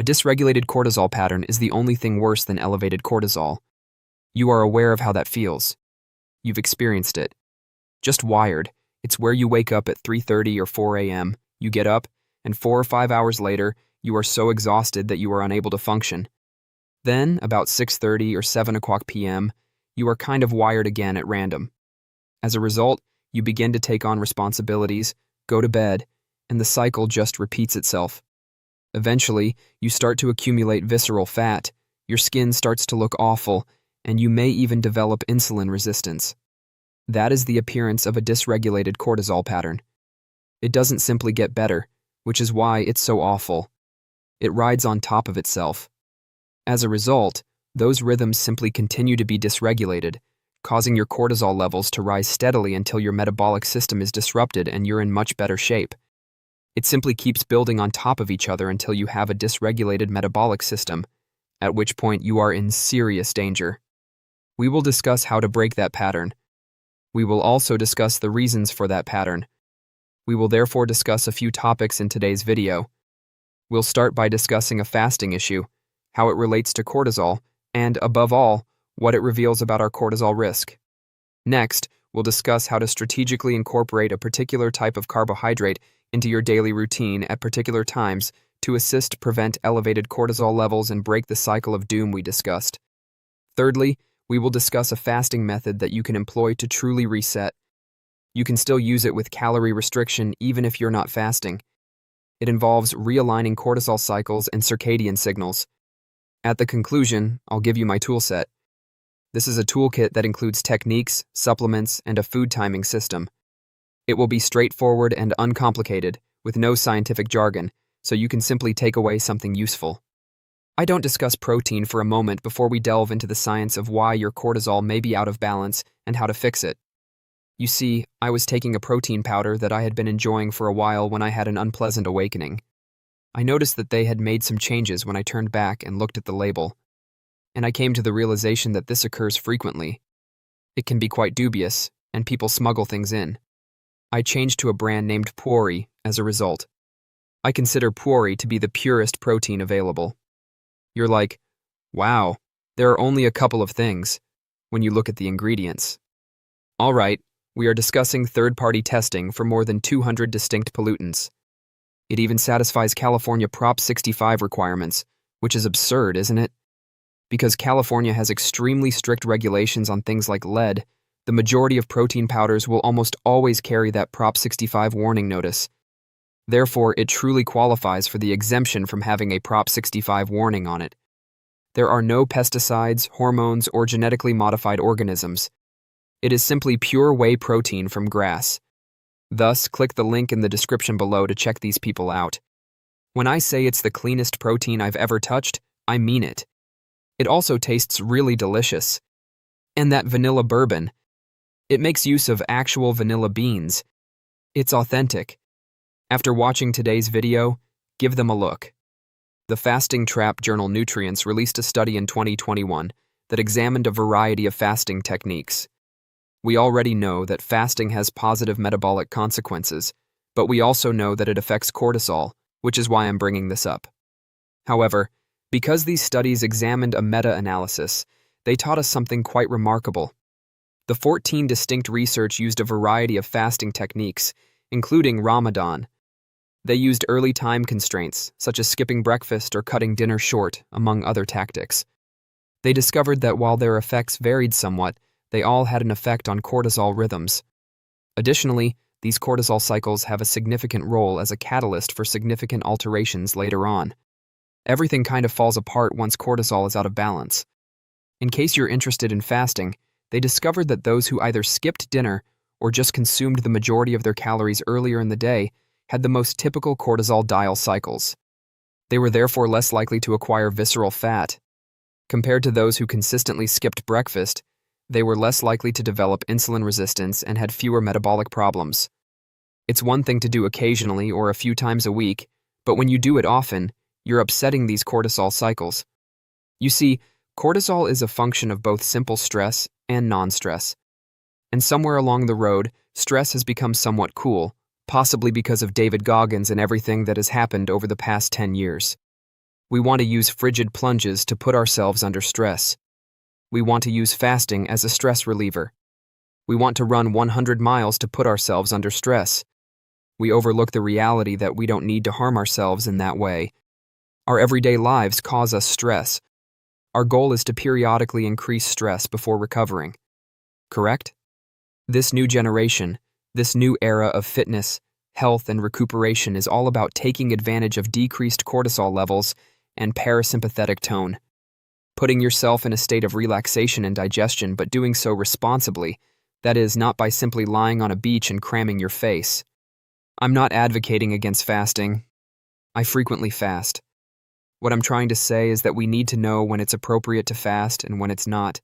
A dysregulated cortisol pattern is the only thing worse than elevated cortisol. You are aware of how that feels. You've experienced it. Just wired. It's where you wake up at 3:30 or 4 a.m., you get up, and 4 or 5 hours later, you are so exhausted that you are unable to function. Then, about 6:30 or 7 o'clock p.m., you are kind of wired again at random. As a result, you begin to take on responsibilities, go to bed, and the cycle just repeats itself. Eventually, you start to accumulate visceral fat, your skin starts to look awful, and you may even develop insulin resistance. That is the appearance of a dysregulated cortisol pattern. It doesn't simply get better, which is why it's so awful. It rides on top of itself. As a result, those rhythms simply continue to be dysregulated, causing your cortisol levels to rise steadily until your metabolic system is disrupted and you're in much better shape. It simply keeps building on top of each other until you have a dysregulated metabolic system, at which point you are in serious danger. We will discuss how to break that pattern. We will also discuss the reasons for that pattern. We will therefore discuss a few topics in today's video. We'll start by discussing a fasting issue, how it relates to cortisol, and, above all, what it reveals about our cortisol risk. Next, we'll discuss how to strategically incorporate a particular type of carbohydrate into your daily routine at particular times to assist prevent elevated cortisol levels and break the cycle of doom we discussed. Thirdly, we will discuss a fasting method that you can employ to truly reset. You can still use it with calorie restriction even if you're not fasting. It involves realigning cortisol cycles and circadian signals. At the conclusion, I'll give you my toolset. This is a toolkit that includes techniques, supplements, and a food timing system. It will be straightforward and uncomplicated, with no scientific jargon, so you can simply take away something useful. I don't discuss protein for a moment before we delve into the science of why your cortisol may be out of balance and how to fix it. You see, I was taking a protein powder that I had been enjoying for a while when I had an unpleasant awakening. I noticed that they had made some changes when I turned back and looked at the label, and I came to the realization that this occurs frequently. It can be quite dubious, and people smuggle things in. I changed to a brand named Puori as a result. I consider Puori to be the purest protein available. You're like, wow, there are only a couple of things, when you look at the ingredients. All right, we are discussing third-party testing for more than 200 distinct pollutants. It even satisfies California Prop 65 requirements, which is absurd, isn't it? Because California has extremely strict regulations on things like lead, the majority of protein powders will almost always carry that Prop 65 warning notice. Therefore, it truly qualifies for the exemption from having a Prop 65 warning on it. There are no pesticides, hormones, or genetically modified organisms. It is simply pure whey protein from grass. Thus, click the link in the description below to check these people out. When I say it's the cleanest protein I've ever touched, I mean it. It also tastes really delicious. And that vanilla bourbon. It makes use of actual vanilla beans. It's authentic. After watching today's video, give them a look. The Fasting Trap journal Nutrients released a study in 2021 that examined a variety of fasting techniques. We already know that fasting has positive metabolic consequences, but we also know that it affects cortisol, which is why I'm bringing this up. However, because these studies examined a meta-analysis, they taught us something quite remarkable. The 14 distinct research used a variety of fasting techniques, including Ramadan. They used early time constraints, such as skipping breakfast or cutting dinner short, among other tactics. They discovered that while their effects varied somewhat, they all had an effect on cortisol rhythms. Additionally, these cortisol cycles have a significant role as a catalyst for significant alterations later on. Everything kind of falls apart once cortisol is out of balance. In case you're interested in fasting, they discovered that those who either skipped dinner or just consumed the majority of their calories earlier in the day had the most typical cortisol dial cycles. They were therefore less likely to acquire visceral fat. Compared to those who consistently skipped breakfast, they were less likely to develop insulin resistance and had fewer metabolic problems. It's one thing to do occasionally or a few times a week, but when you do it often, you're upsetting these cortisol cycles. You see, cortisol is a function of both simple stress and non-stress. And somewhere along the road, stress has become somewhat cool, possibly because of David Goggins and everything that has happened over the past 10 years. We want to use frigid plunges to put ourselves under stress. We want to use fasting as a stress reliever. We want to run 100 miles to put ourselves under stress. We overlook the reality that we don't need to harm ourselves in that way. Our everyday lives cause us stress. Our goal is to periodically increase stress before recovering. Correct? This new generation, this new era of fitness, health, and recuperation is all about taking advantage of decreased cortisol levels and parasympathetic tone. Putting yourself in a state of relaxation and digestion, but doing so responsibly, that is, not by simply lying on a beach and cramming your face. I'm not advocating against fasting. I frequently fast. What I'm trying to say is that we need to know when it's appropriate to fast and when it's not.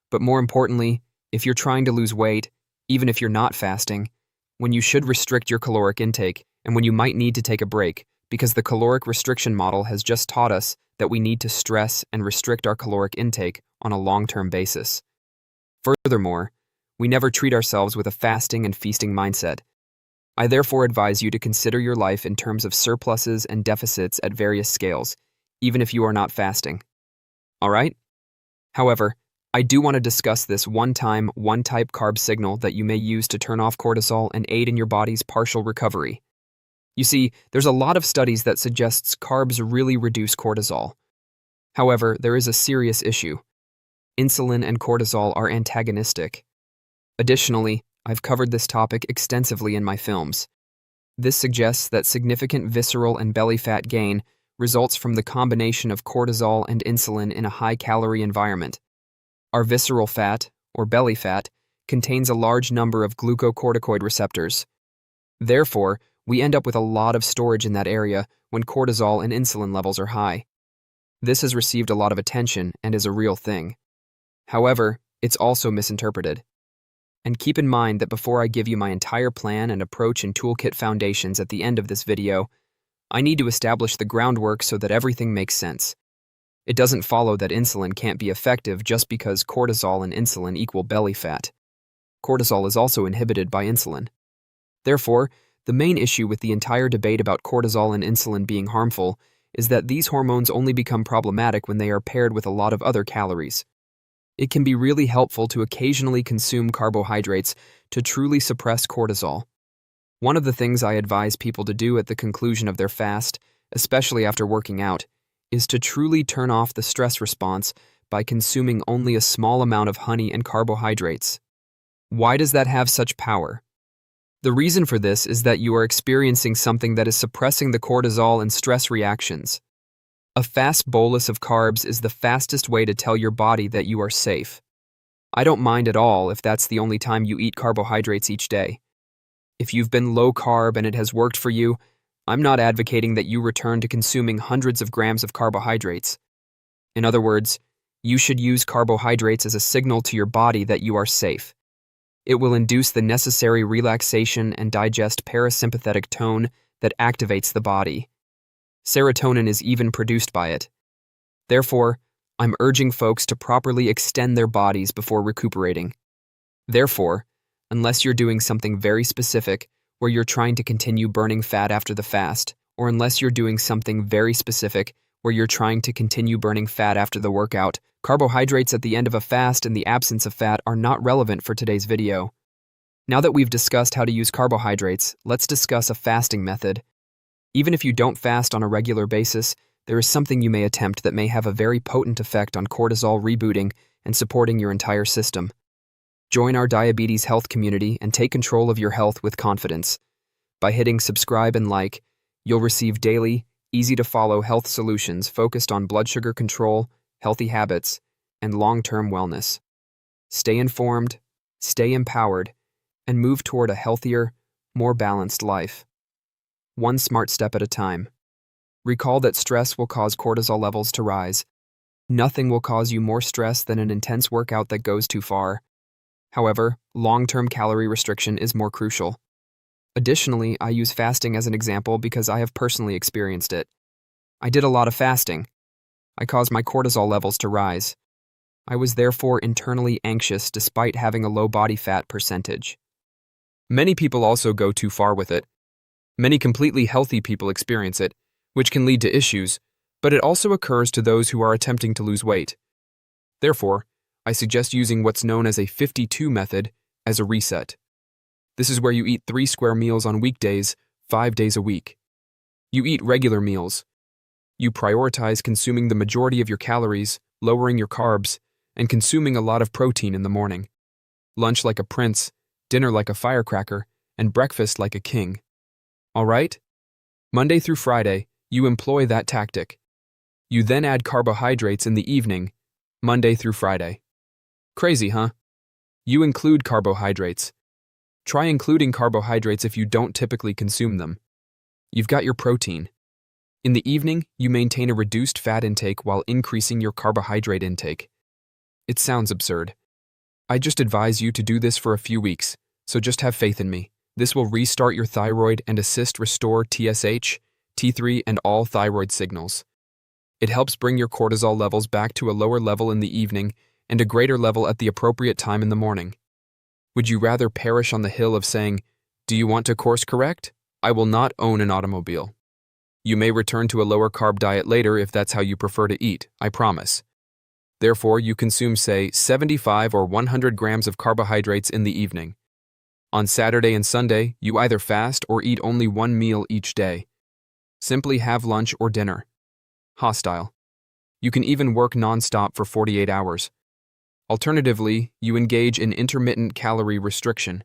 But more importantly, if you're trying to lose weight, even if you're not fasting, when you should restrict your caloric intake and when you might need to take a break, because the caloric restriction model has just taught us that we need to stress and restrict our caloric intake on a long-term basis. Furthermore, we never treat ourselves with a fasting and feasting mindset. I therefore advise you to consider your life in terms of surpluses and deficits at various scales, even if you are not fasting. All right? However, I do want to discuss this one-time, one-type carb signal that you may use to turn off cortisol and aid in your body's partial recovery. You see, there's a lot of studies that suggests carbs really reduce cortisol. However, there is a serious issue. Insulin and cortisol are antagonistic. Additionally, I've covered this topic extensively in my films. This suggests that significant visceral and belly fat gain results from the combination of cortisol and insulin in a high-calorie environment. Our visceral fat, or belly fat, contains a large number of glucocorticoid receptors. Therefore, we end up with a lot of storage in that area when cortisol and insulin levels are high. This has received a lot of attention and is a real thing. However, it's also misinterpreted. And keep in mind that before I give you my entire plan and approach and toolkit foundations at the end of this video, I need to establish the groundwork so that everything makes sense. It doesn't follow that insulin can't be effective just because cortisol and insulin equal belly fat. Cortisol is also inhibited by insulin. Therefore, the main issue with the entire debate about cortisol and insulin being harmful is that these hormones only become problematic when they are paired with a lot of other calories. It can be really helpful to occasionally consume carbohydrates to truly suppress cortisol. One of the things I advise people to do at the conclusion of their fast, especially after working out, is to truly turn off the stress response by consuming only a small amount of honey and carbohydrates. Why does that have such power? The reason for this is that you are experiencing something that is suppressing the cortisol and stress reactions. A fast bolus of carbs is the fastest way to tell your body that you are safe. I don't mind at all if that's the only time you eat carbohydrates each day. If you've been low carb and it has worked for you, I'm not advocating that you return to consuming hundreds of grams of carbohydrates. In other words, you should use carbohydrates as a signal to your body that you are safe. It will induce the necessary relaxation and digest parasympathetic tone that activates the body. Serotonin is even produced by it. Therefore, I'm urging folks to properly extend their bodies before recuperating. Therefore, unless you're doing something very specific, where you're trying to continue burning fat after the fast, or unless you're doing something very specific, where you're trying to continue burning fat after the workout, carbohydrates at the end of a fast and the absence of fat are not relevant for today's video. Now that we've discussed how to use carbohydrates, let's discuss a fasting method. Even if you don't fast on a regular basis, there is something you may attempt that may have a very potent effect on cortisol rebooting and supporting your entire system. Join our diabetes health community and take control of your health with confidence. By hitting subscribe and like, you'll receive daily, easy-to-follow health solutions focused on blood sugar control, healthy habits, and long-term wellness. Stay informed, stay empowered, and move toward a healthier, more balanced life. One smart step at a time. Recall that stress will cause cortisol levels to rise. Nothing will cause you more stress than an intense workout that goes too far. However, long-term calorie restriction is more crucial. Additionally, I use fasting as an example because I have personally experienced it. I did a lot of fasting. I caused my cortisol levels to rise. I was therefore internally anxious despite having a low body fat percentage. Many people also go too far with it. Many completely healthy people experience it, which can lead to issues, but it also occurs to those who are attempting to lose weight. Therefore, I suggest using what's known as a 52 method as a reset. This is where you eat 3 square meals on weekdays, 5 days a week. You eat regular meals. You prioritize consuming the majority of your calories, lowering your carbs, and consuming a lot of protein in the morning. Lunch like a prince, dinner like a firecracker, and breakfast like a king. All right? Monday through Friday, you employ that tactic. You then add carbohydrates in the evening, Monday through Friday. Crazy, huh? You include carbohydrates. Try including carbohydrates if you don't typically consume them. You've got your protein. In the evening, you maintain a reduced fat intake while increasing your carbohydrate intake. It sounds absurd. I just advise you to do this for a few weeks, so just have faith in me. This will restart your thyroid and assist restore TSH, T3, and all thyroid signals. It helps bring your cortisol levels back to a lower level in the evening and a greater level at the appropriate time in the morning. Would you rather perish on the hill of saying, "Do you want to course correct? I will not own an automobile." You may return to a lower carb diet later if that's how you prefer to eat, I promise. Therefore, you consume, say, 75 or 100 grams of carbohydrates in the evening. On Saturday and Sunday, you either fast or eat only one meal each day. Simply have lunch or dinner. Hostile. You can even work non-stop for 48 hours. Alternatively, you engage in intermittent calorie restriction.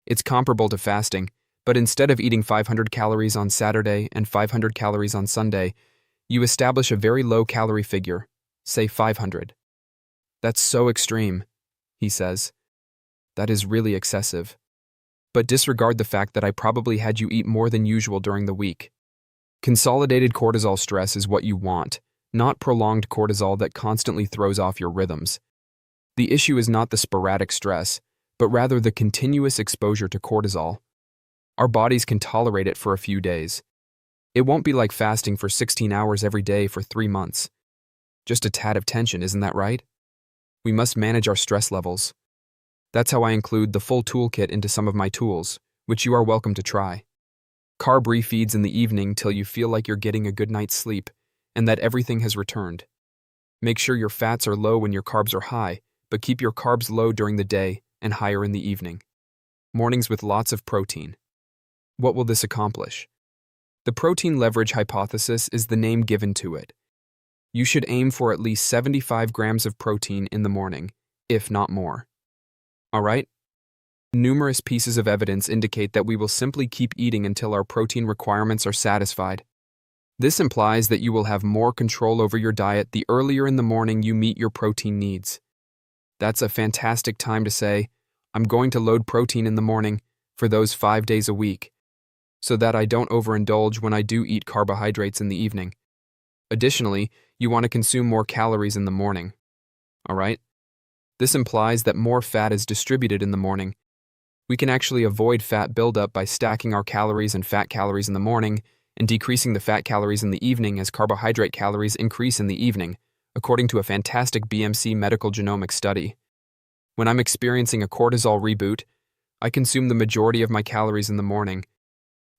It's comparable to fasting, but instead of eating 500 calories on Saturday and 500 calories on Sunday, you establish a very low calorie figure, say 500. That's so extreme, he says. That is really excessive. But disregard the fact that I probably had you eat more than usual during the week. Consolidated cortisol stress is what you want, not prolonged cortisol that constantly throws off your rhythms. The issue is not the sporadic stress, but rather the continuous exposure to cortisol. Our bodies can tolerate it for a few days. It won't be like fasting for 16 hours every day for 3 months. Just a tad of tension, isn't that right? We must manage our stress levels. That's how I include the full toolkit into some of my tools, which you are welcome to try. Carb refeeds in the evening till you feel like you're getting a good night's sleep and that everything has returned. Make sure your fats are low when your carbs are high, but keep your carbs low during the day and higher in the evening. Mornings with lots of protein. What will this accomplish? The protein leverage hypothesis is the name given to it. You should aim for at least 75 grams of protein in the morning, if not more. All right? Numerous pieces of evidence indicate that we will simply keep eating until our protein requirements are satisfied. This implies that you will have more control over your diet the earlier in the morning you meet your protein needs. That's a fantastic time to say, I'm going to load protein in the morning for those 5 days a week, so that I don't overindulge when I do eat carbohydrates in the evening. Additionally, you want to consume more calories in the morning. All right? This implies that more fat is distributed in the morning. We can actually avoid fat buildup by stacking our calories and fat calories in the morning and decreasing the fat calories in the evening as carbohydrate calories increase in the evening, according to a fantastic BMC medical genomics study. When I'm experiencing a cortisol reboot, I consume the majority of my calories in the morning.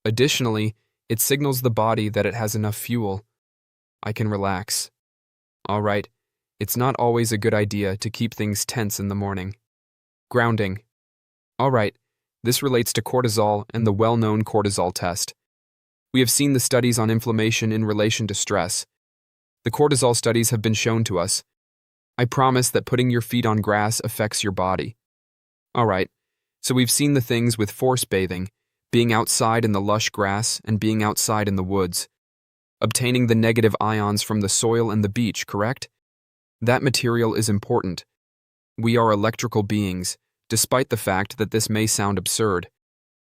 Additionally, it signals the body that it has enough fuel. I can relax. All right, it's not always a good idea to keep things tense in the morning. Grounding. All right, this relates to cortisol and the well-known cortisol test. We have seen the studies on inflammation in relation to stress. The cortisol studies have been shown to us. I promise that putting your feet on grass affects your body. All right, so we've seen the things with force bathing, being outside in the lush grass and being outside in the woods. Obtaining the negative ions from the soil and the beach, correct? That material is important. We are electrical beings, despite the fact that this may sound absurd.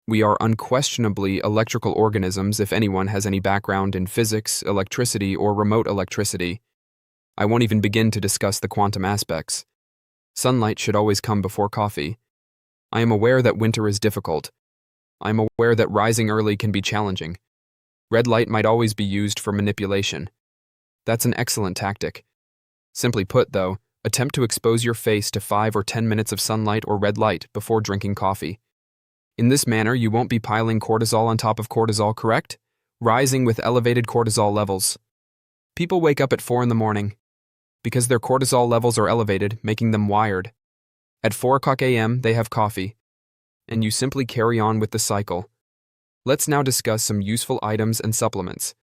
We are unquestionably electrical organisms if anyone has any background in physics, electricity, or remote electricity. I won't even begin to discuss the quantum aspects. Sunlight should always come before coffee. I am aware that winter is difficult. I am aware that rising early can be challenging. Red light might always be used for manipulation. That's an excellent tactic. Simply put, though, attempt to expose your face to 5 or 10 minutes of sunlight or red light before drinking coffee. In this manner, you won't be piling cortisol on top of cortisol, correct? Rising with elevated cortisol levels. People wake up at 4 in the morning because their cortisol levels are elevated, making them wired. At 4 o'clock a.m., they have coffee, and you simply carry on with the cycle. Let's now discuss some useful items and supplements.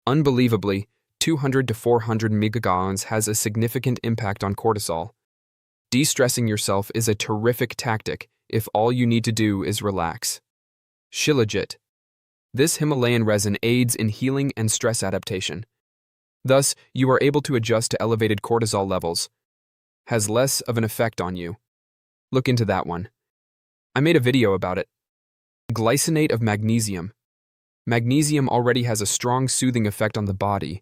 Unbelievably, 200 to 400 mg has a significant impact on cortisol. De-stressing yourself is a terrific tactic if all you need to do is relax. Shilajit. This Himalayan resin aids in healing and stress adaptation. Thus, you are able to adjust to elevated cortisol levels. Has less of an effect on you. Look into that one. I made a video about it. Glycinate of magnesium. Magnesium already has a strong soothing effect on the body.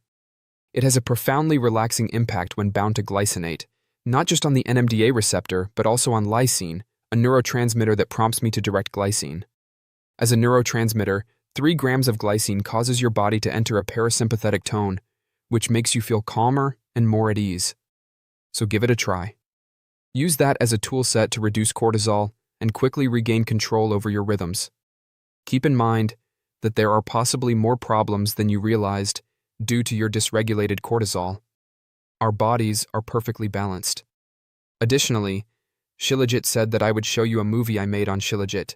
It has a profoundly relaxing impact when bound to glycinate, not just on the NMDA receptor, but also on lysine, a neurotransmitter that prompts me to direct glycine. As a neurotransmitter, 3 grams of glycine causes your body to enter a parasympathetic tone, which makes you feel calmer and more at ease. So give it a try. Use that as a tool set to reduce cortisol and quickly regain control over your rhythms. Keep in mind that there are possibly more problems than you realized due to your dysregulated cortisol. Our bodies are perfectly balanced. Additionally, Shilajit said that I would show you a movie I made on Shilajit,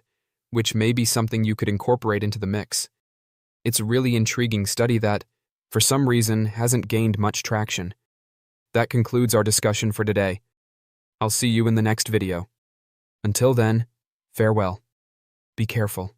which may be something you could incorporate into the mix. It's a really intriguing study that, for some reason, hasn't gained much traction. That concludes our discussion for today. I'll see you in the next video. Until then, farewell. Be careful.